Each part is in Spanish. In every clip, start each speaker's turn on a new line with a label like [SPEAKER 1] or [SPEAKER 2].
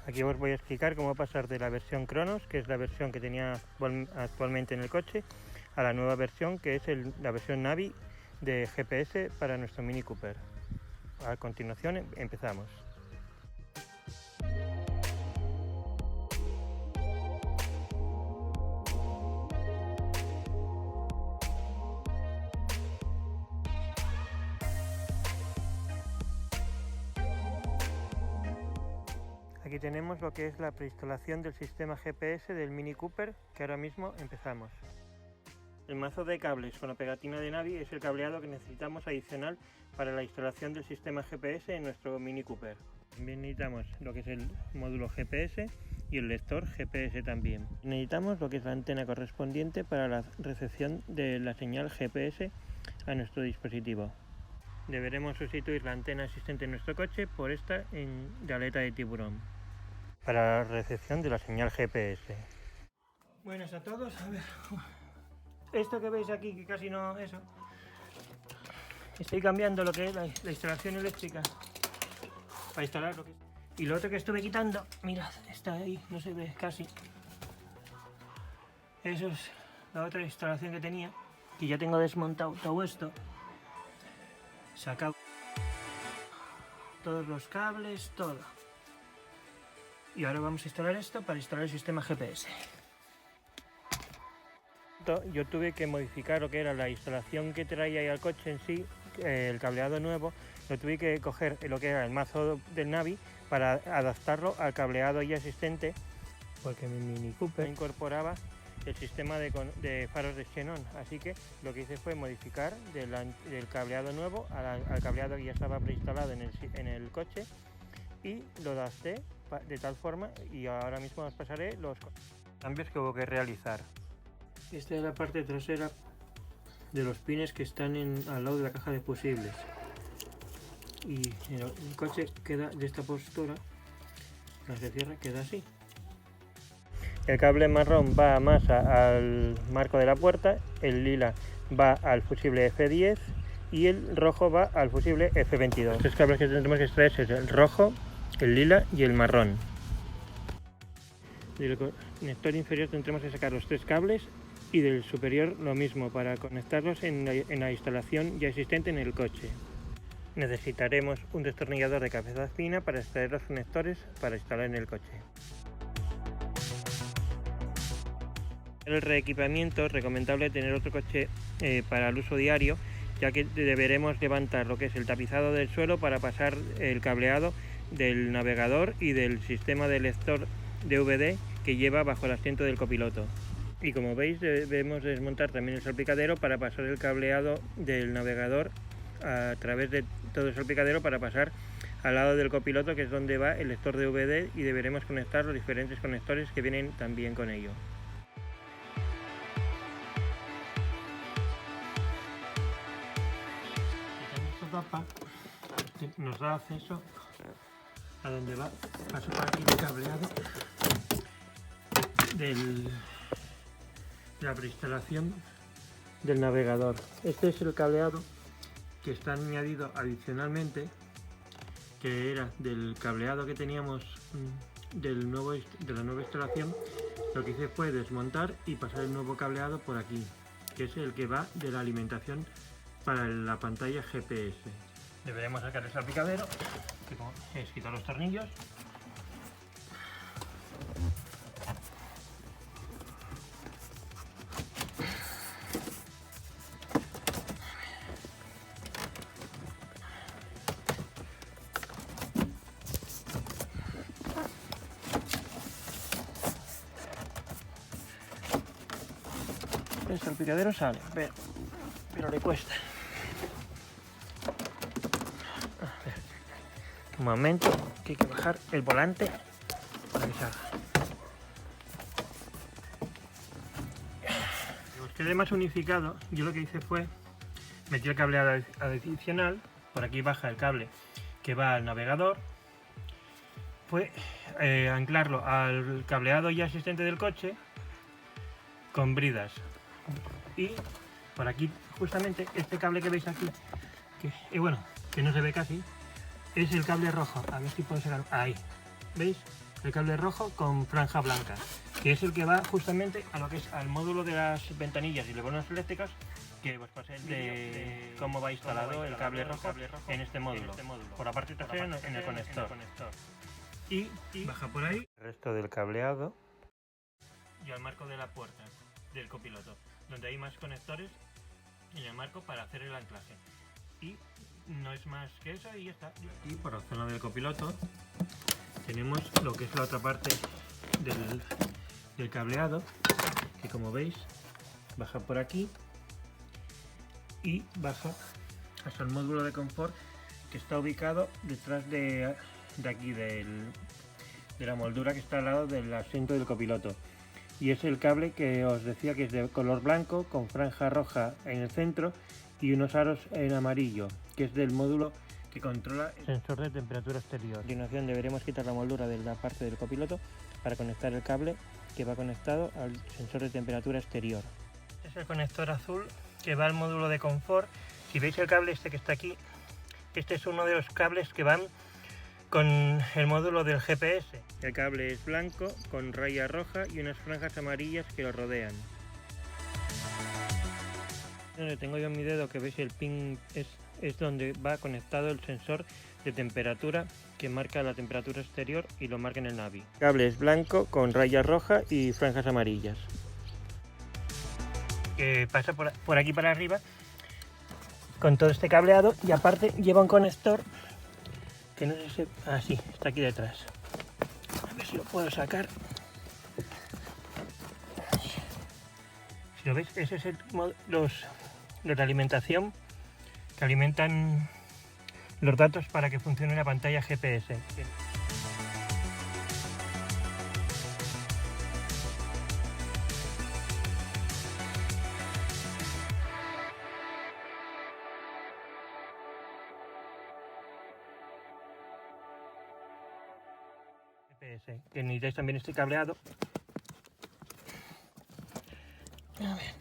[SPEAKER 1] Aquí os voy a explicar cómo pasar de la versión Cronos, que es la versión que tenía actualmente en el coche, a la nueva versión que es la versión Navi de GPS para nuestro Mini Cooper. A continuación empezamos. Aquí tenemos lo que es la preinstalación del sistema GPS del Mini Cooper, que ahora mismo empezamos. El mazo de cables con la pegatina de Navi es el cableado que necesitamos adicional para la instalación del sistema GPS en nuestro Mini Cooper. También necesitamos lo que es el módulo GPS y el lector GPS también. Necesitamos lo que es la antena correspondiente para la recepción de la señal GPS a nuestro dispositivo. Deberemos sustituir la antena existente en nuestro coche por esta de aleta de tiburón para la recepción de la señal GPS. Buenas a todos. A ver, esto que veis aquí, que casi no eso, estoy cambiando lo que es la instalación eléctrica para instalar lo que es. Y lo otro que estuve quitando, mirad, está ahí, no se ve casi. Eso es la otra instalación que tenía, que ya tengo desmontado todo esto. Sacado todos los cables, todo. Y ahora vamos a instalar esto para instalar el sistema GPS. Yo tuve que modificar lo que era la instalación que traía ahí al coche en sí, el cableado nuevo. Lo tuve que coger lo que era el mazo del Navi para adaptarlo al cableado ya existente, porque mi Mini Cooper incorporaba el sistema de faros de xenón, así que lo que hice fue modificar del cableado nuevo al cableado que ya estaba preinstalado en el coche, y lo adapté de tal forma, y ahora mismo os pasaré los cambios que hubo que realizar. Esta es la parte trasera de los pines que están al lado de la caja de fusibles, y el coche queda de esta postura, la se cierra, queda así. El cable marrón va más al marco de la puerta, el lila va al fusible F10 y el rojo va al fusible F22. Los tres cables que tendremos que extraer es el rojo, el lila y el marrón. Del conector inferior tendremos que sacar los tres cables, y del superior lo mismo para conectarlos en la instalación ya existente en el coche. Necesitaremos un destornillador de cabeza fina para extraer los conectores para instalar en el coche. El reequipamiento es recomendable tener otro coche para el uso diario, ya que deberemos levantar lo que es el tapizado del suelo para pasar el cableado del navegador y del sistema de lector DVD que lleva bajo el asiento del copiloto. Y como veis, debemos desmontar también el salpicadero para pasar el cableado del navegador a través de todo el salpicadero para pasar al lado del copiloto, que es donde va el lector DVD, y deberemos conectar los diferentes conectores que vienen también con ello. Esta tapa nos da acceso a donde va, paso por aquí el cableado de la preinstalación del navegador. Este es el cableado que está añadido adicionalmente, que era del cableado que teníamos de la nueva instalación. Lo que hice fue desmontar y pasar el nuevo cableado por aquí, que es el que va de la alimentación para la pantalla GPS. Deberemos sacar el salpicadero, que es quitar los tornillos. El salpicadero sale, pero le cuesta. A ver, un momento, que hay que bajar el volante para que salga. Que os quede más unificado, yo lo que hice fue meter el cableado adicional. Por aquí baja el cable que va al navegador. Fue anclarlo al cableado ya existente del coche con bridas. Y por aquí, justamente este cable que veis aquí, que no se ve casi, es el cable rojo. A ver si puedo sacar. Ahí, ¿veis? el cable rojo con franja blanca, que es el que va justamente a lo que es al módulo de las ventanillas y bombas eléctricas, que os pasé de cómo va instalado el cable rojo en este módulo, por la parte trasera en el conector. Y baja por ahí el resto del cableado y al marco de la puerta del copiloto, donde hay más conectores en el marco para hacer el anclaje. Y no es más que eso y ya está. Y por la zona del copiloto tenemos lo que es la otra parte del cableado, que como veis baja por aquí y baja hasta el módulo de confort, que está ubicado detrás de aquí de la moldura que está al lado del asiento del copiloto. Y es el cable que os decía que es de color blanco con franja roja en el centro y unos aros en amarillo, que es del módulo que controla el sensor de temperatura exterior. A continuación deberemos quitar la moldura de la parte del copiloto para conectar el cable que va conectado al sensor de temperatura exterior. Este es el conector azul que va al módulo de confort. Si veis el cable este que está aquí, este es uno de los cables que van con el módulo del GPS. El cable es blanco con raya roja y unas franjas amarillas que lo rodean. Donde tengo yo en mi dedo, que veis el pin, es donde va conectado el sensor de temperatura que marca la temperatura exterior y lo marca en el Navi. El cable es blanco con raya roja y franjas amarillas. Que pasa por aquí para arriba con todo este cableado, y aparte lleva un conector que no sé si... Ah, sí, está aquí detrás. A ver si lo puedo sacar. Si lo veis, ese es los de alimentación que alimentan los datos para que funcione la pantalla GPS. Que necesitáis también este cableado. A ver.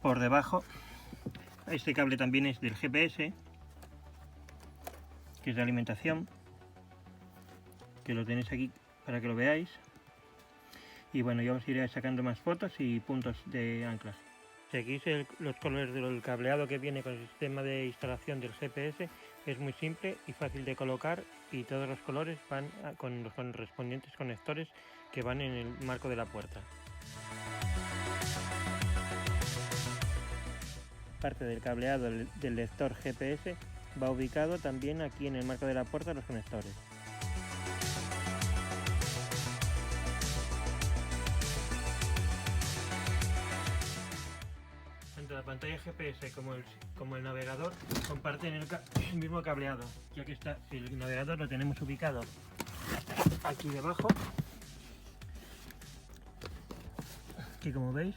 [SPEAKER 1] Por debajo, este cable también es del GPS, que es de alimentación, que lo tenéis aquí para que lo veáis. Y bueno, ya os iré sacando más fotos y puntos de anclas. Seguís los colores del cableado que viene con el sistema de instalación del GPS. Es muy simple y fácil de colocar, y todos los colores van con los correspondientes conectores que van en el marco de la puerta. Parte del cableado del lector GPS va ubicado también aquí en el marco de la puerta los conectores. Tanto la pantalla GPS como el navegador comparten el mismo cableado, ya que el navegador lo tenemos ubicado aquí debajo, que como veis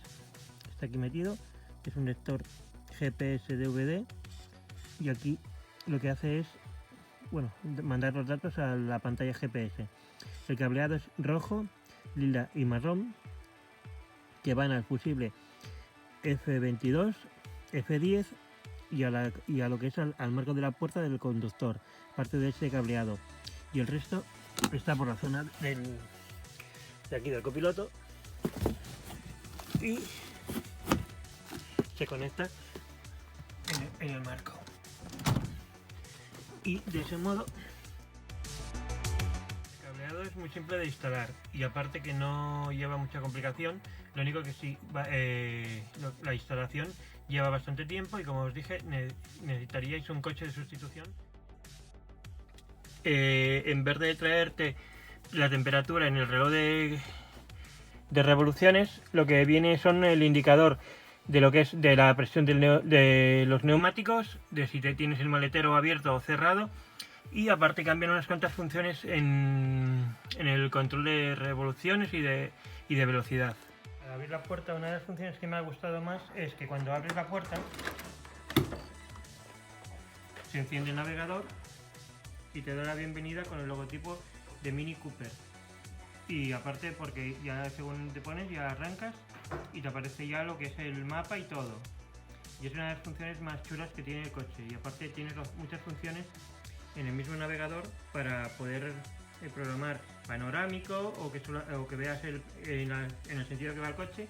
[SPEAKER 1] está aquí metido. Es un lector GPS DVD, y aquí lo que hace es, bueno, mandar los datos a la pantalla GPS. El cableado es rojo, lila y marrón, que van al fusible F22, F10 y a lo que es al marco de la puerta del conductor, parte de ese cableado. Y el resto está por la zona de aquí del copiloto y se conecta en el marco. Y de ese modo el cableado es muy simple de instalar, y aparte que no lleva mucha complicación. Lo único que sí, la instalación lleva bastante tiempo, y como os dije, necesitaríais un coche de sustitución. En vez de traerte la temperatura en el reloj de revoluciones, lo que viene son el indicador de lo que es de la presión de los neumáticos, de si tienes el maletero abierto o cerrado, y aparte cambian unas cuantas funciones en el control de revoluciones y de velocidad. Al abrir la puerta, una de las funciones que me ha gustado más es que cuando abres la puerta se enciende el navegador y te da la bienvenida con el logotipo de Mini Cooper. Y aparte, porque ya según te pones ya arrancas y te aparece ya lo que es el mapa y todo. Y es una de las funciones más chulas que tiene el coche. Y aparte tienes muchas funciones en el mismo navegador para poder programar panorámico o que veas en el sentido que va el coche